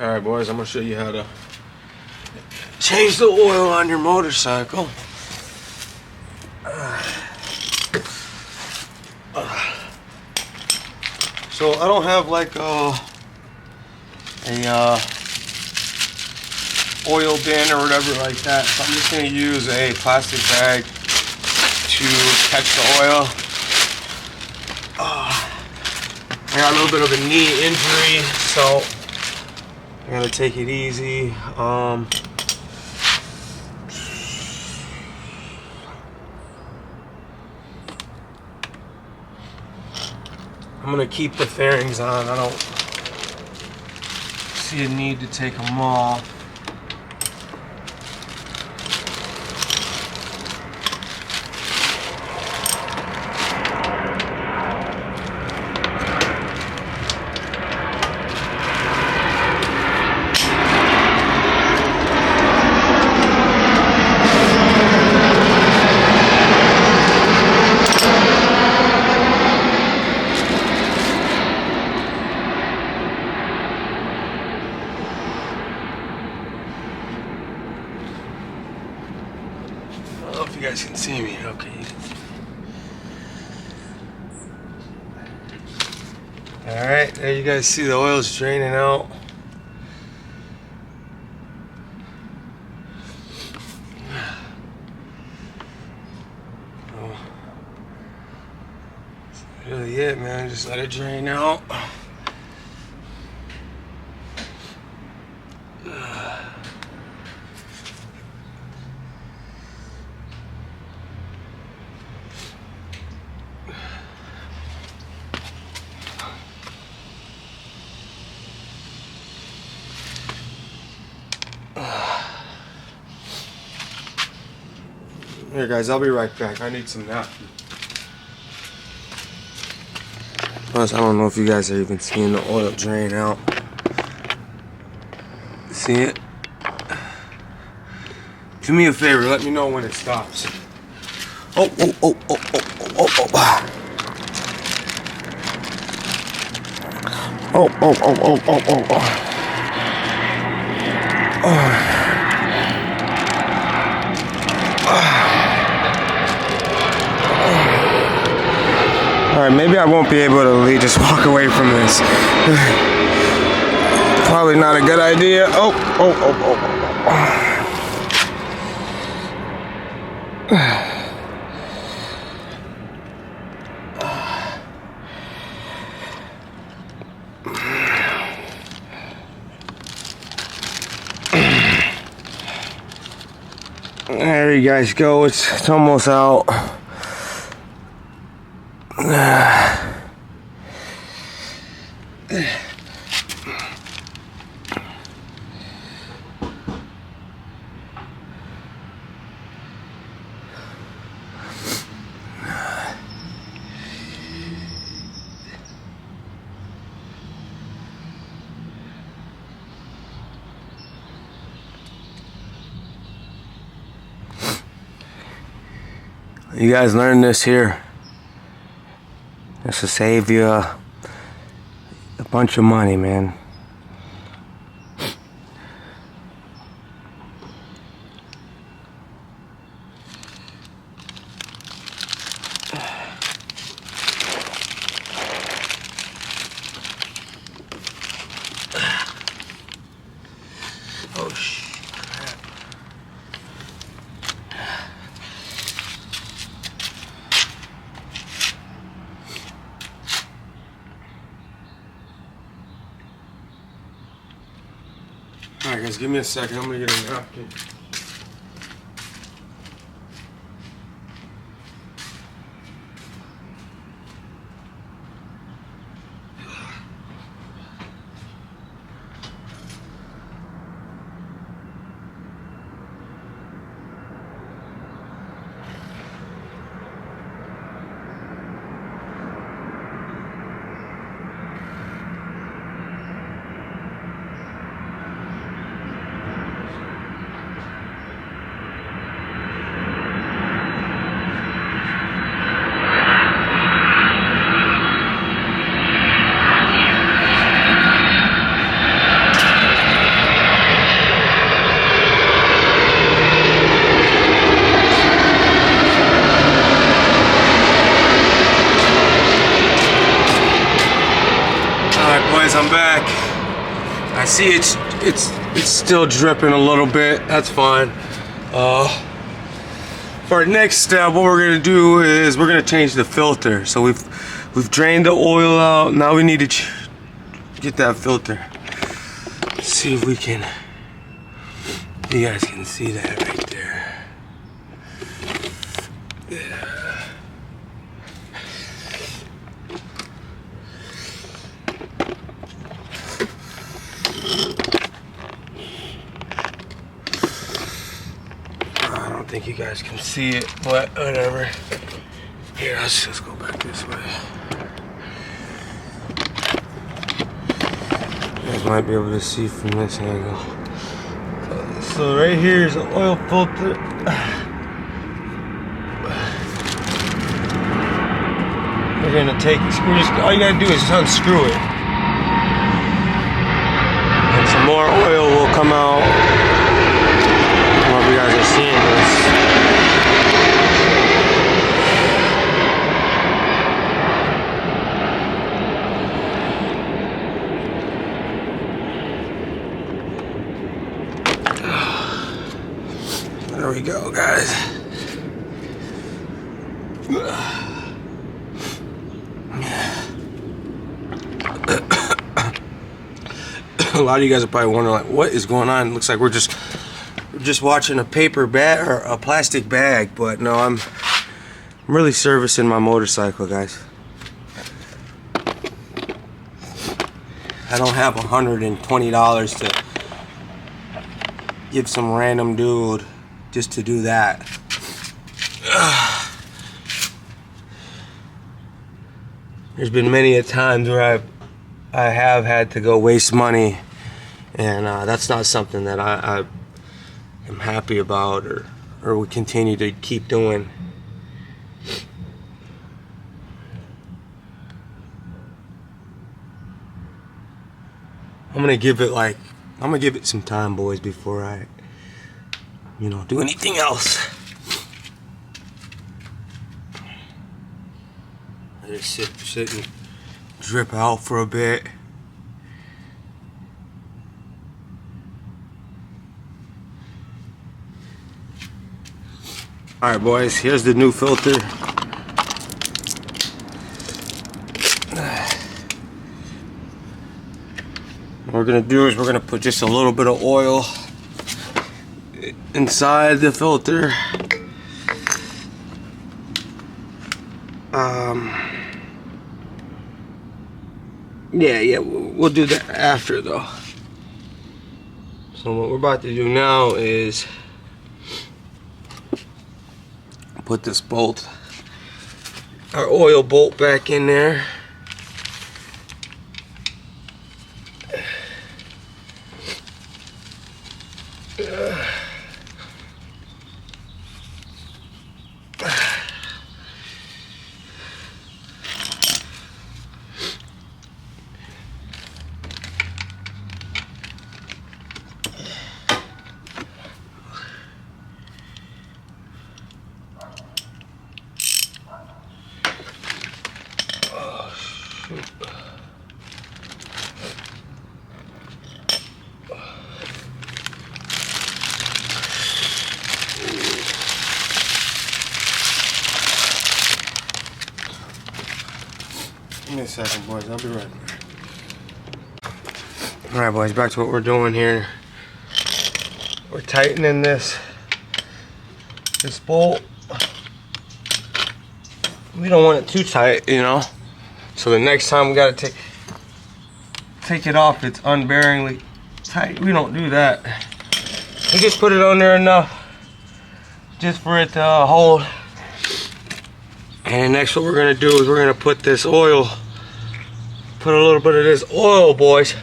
Alright boys, I'm going to show you how to change the oil on your motorcycle. So I don't have like a oil bin or whatever like that, so I'm just going to use a plastic bag to catch the oil. I got a little bit of a knee injury, so I gotta take it easy. I'm gonna keep the fairings on. I don't see a need to take them off. I don't know if you guys can see me. Okay, you can see me. Alright, there you guys see the oil's draining out. Oh, that's really it, man. Just let it drain out. Here guys, I'll be right back. I need some napkin. Plus, I don't know if you guys are even seeing the oil drain out. See it? Do me a favor, let me know when it stops. Oh. Alright, maybe I won't be able to just walk away from this. Probably not a good idea. There you guys go. It's almost out. You guys learn this here. This will save you a bunch of money, man. Oh shit. Alright guys, give me a second, I'm gonna get a napkin. I see it's still dripping a little bit. That's fine. For our next step, what we're gonna do is we're gonna change the filter. So we've drained the oil out. Now we need to get that filter. Let's see if we can. You guys can see that right there. Yeah. I don't think you guys can see it, but whatever. Here, let's just go back this way. You guys might be able to see from this angle. So right here is an oil filter. We're gonna take, all you gotta do is just unscrew it. And some more oil will come out. I don't know if you guys are seeing this. There we go, guys. A lot of you guys are probably wondering, like, what is going on? It looks like we're just watching a paper bag or a plastic bag, but no, I'm really servicing my motorcycle, guys. I don't have $120 to give some random dude just to do that. There's been many a times where I have had to go waste money, and that's not something that I am happy about or would continue to keep doing. I'm gonna give it some time, boys, before I, do anything else. I just sit and drip out for a bit. Alright, boys, here's the new filter. What we're gonna do is we're gonna put just a little bit of oil inside the filter. Yeah, we'll do that after, though. So what we're about to do now is put this bolt, our oil bolt, back in there. Give me a second, boys. I'll be right back. Alright, boys, back to what we're doing here. We're tightening this bolt. We don't want it too tight, So the next time we gotta take it off, it's unbearingly tight. We don't do that. We just put it on there enough just for it to hold. And next, what we're gonna do is we're gonna put this oil, put a little bit of this oil, boys,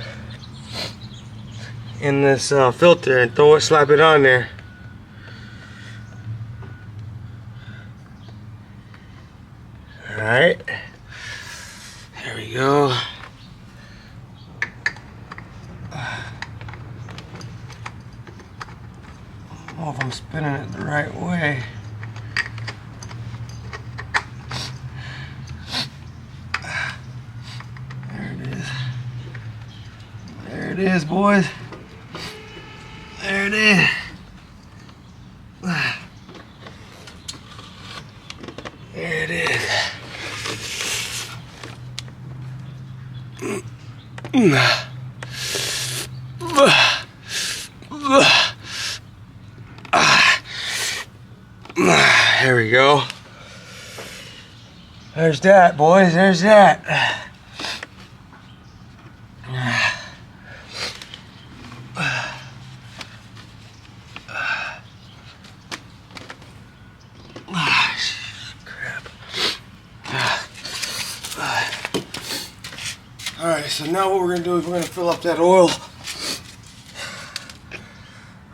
in this filter and slap it on there. All right, there we go. I don't know if I'm spinning it the right way. There it is, boys. There it is. There it is. There we go. There's that, boys. There's that. Crap. Alright, so now what we're going to do is we're going to fill up that oil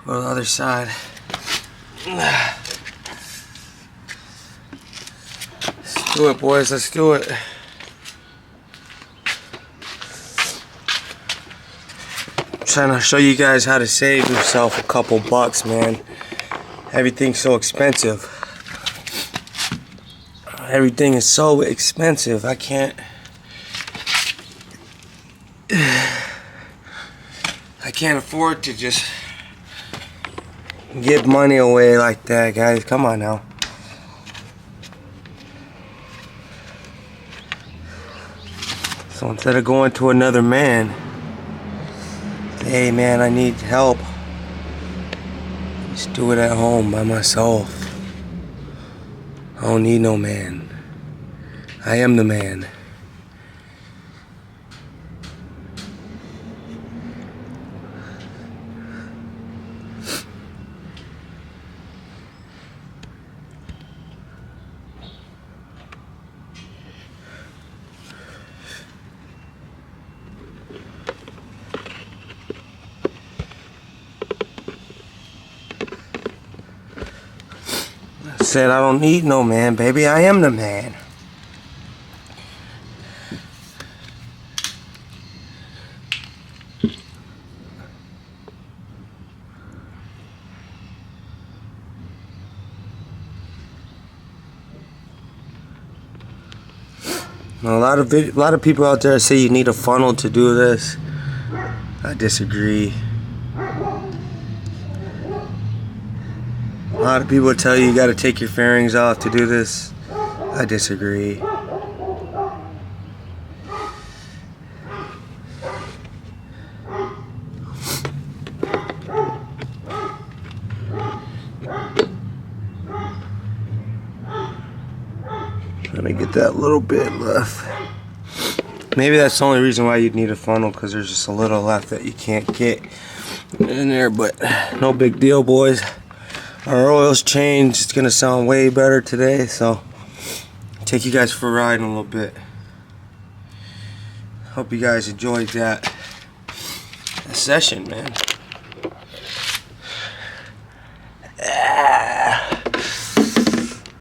on the other side. Let's do it, boys. Let's do it. I'm trying to show you guys how to save yourself a couple bucks, man. Everything's so expensive. Everything is so expensive. I can't afford to just give money away like that, guys. Come on now. So instead of going to another man, hey man, I need help, just do it at home by myself. I don't need no man. I am the man. Said I don't need no man, baby. I am the man. Now, a lot of people out there say you need a funnel to do this. I disagree. A lot of people tell you got to take your fairings off to do this. I disagree. Let me get that little bit left. Maybe that's the only reason why you'd need a funnel, because there's just a little left that you can't get in there, but no big deal, boys. Our oil's changed. It's gonna sound way better today, so I'll take you guys for a ride in a little bit. Hope you guys enjoyed that session, man.